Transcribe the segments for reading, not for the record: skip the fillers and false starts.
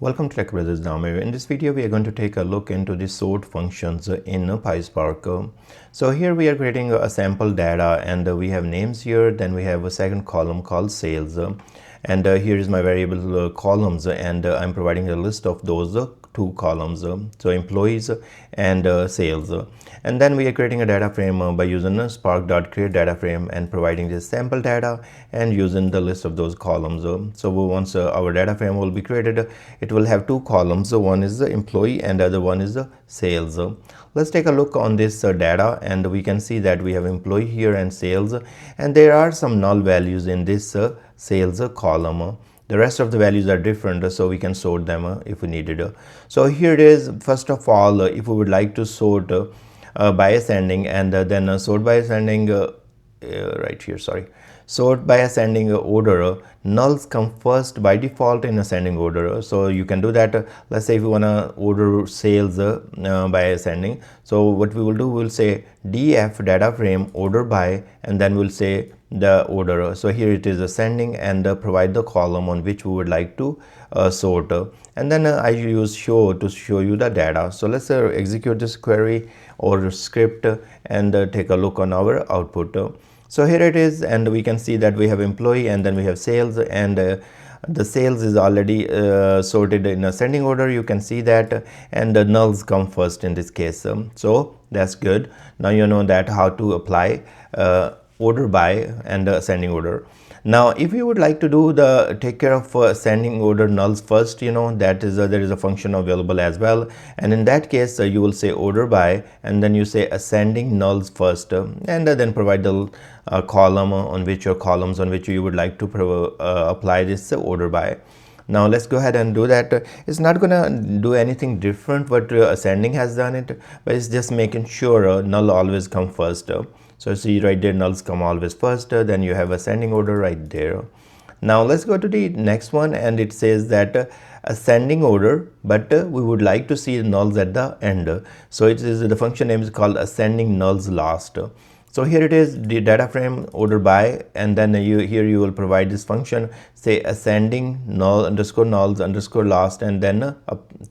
Welcome to Tech Brothers Dharmev. In this video, we are going to take a look into the sort functions in PySpark. So here we are creating a sample data, and we have names here. Then we have a second column called sales, and here is my variable columns, and I'm providing a list of those two columns, so employees and sales. And then we are creating a data frame by using spark.create data frame and providing this sample data and using the list of those columns. So once our data frame will be created, it will have two columns. So one is the employee and the other one is the sales. Let's take a look on this data, and we can see that we have employee here and sales, and there are some null values in this sales column. The rest of the values are different, so we can sort them if we needed. So here it is. First of all, if we would like to sort by ascending, and then sort by ascending right here, sorry, sort by ascending order, nulls come first by default in ascending order. So you can do that. Let's say if you want to order sales by ascending, so what we will do, we'll say df data frame order by, and then we'll say the order. So here it is ascending, and provide the column on which we would like to sort, and then I use show to show you the data. So let's execute this query or script and take a look on our output. So here it is, and we can see that we have employee and then we have sales, and the sales is already sorted in ascending order. You can see that, and the nulls come first in this case. So that's good. Now you know that how to apply order by and ascending order. Now if you would like to do the take care of ascending order nulls first, you know that is there is a function available as well, and in that case you will say order by, and then you say ascending nulls first, and then provide the column on which your columns on which you would like to apply this order by. Now let's go ahead and do that. It's not gonna do anything different what ascending has done it, but it's just making sure null always come first. So see right there, nulls come always first, then you have ascending order right there. Now let's go to the next one, and it says that ascending order, but we would like to see nulls at the end. So it is, the function name is called ascending nulls last. So here it is, the data frame order by, and then here you will provide this function, say ascending null underscore nulls underscore last, and then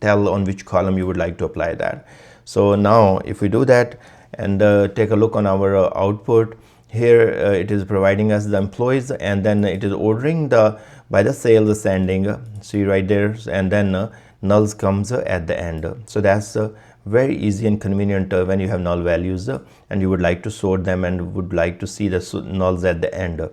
tell on which column you would like to apply that. So now if we do that and take a look on our output, here it is providing us the employees, and then it is ordering by the sales ascending, see right there, and then nulls comes at the end. So that's very easy and convenient when you have null values and you would like to sort them and would like to see the nulls at the end.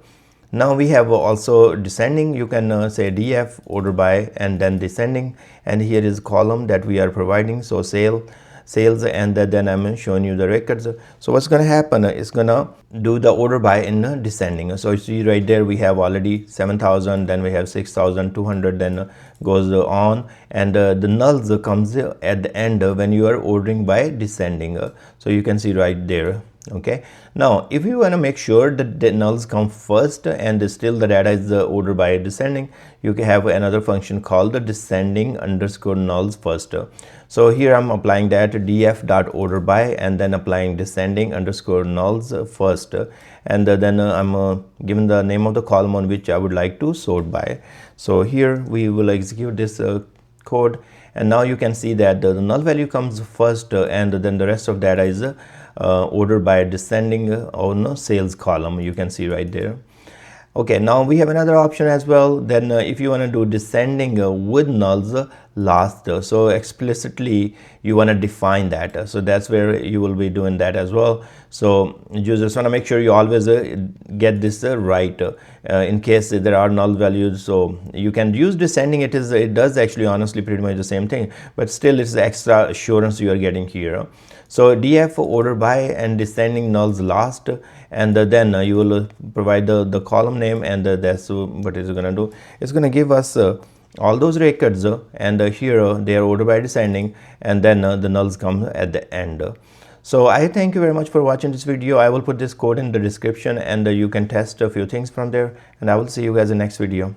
Now we have also descending. You can say df order by and then descending, and here is column that we are providing, so sales, and then I'm showing you the records. So what's going to happen is going to do the order by in descending. So you see right there, we have already 7,000, then we have 6,200, then goes on, and the nulls comes at the end when you are ordering by descending. So you can see right there. Okay, now if you want to make sure that the nulls come first and still the data is ordered by descending, you can have another function called the descending underscore nulls first. So here I'm applying that df dot order by, and then applying descending underscore nulls first, and then I'm given the name of the column on which I would like to sort by. So here we will execute this code, and now you can see that the null value comes first, and then the rest of data is ordered by descending on sales column. You can see right there. Okay, now we have another option as well. Then if you want to do descending with nulls last, so explicitly you want to define that, so that's where you will be doing that as well. So you just want to make sure you always get this right in case there are null values. So you can use descending. It does actually honestly pretty much the same thing, but still it's the extra assurance you are getting here. So df order by and descending nulls last, and then you will provide the column name, and that's what it's going to do. It's going to give us all those records, and here they are ordered by descending, and then the nulls come at the end. So I thank you very much for watching this video. I will put this code in the description, and you can test a few things from there, and I will see you guys in the next video.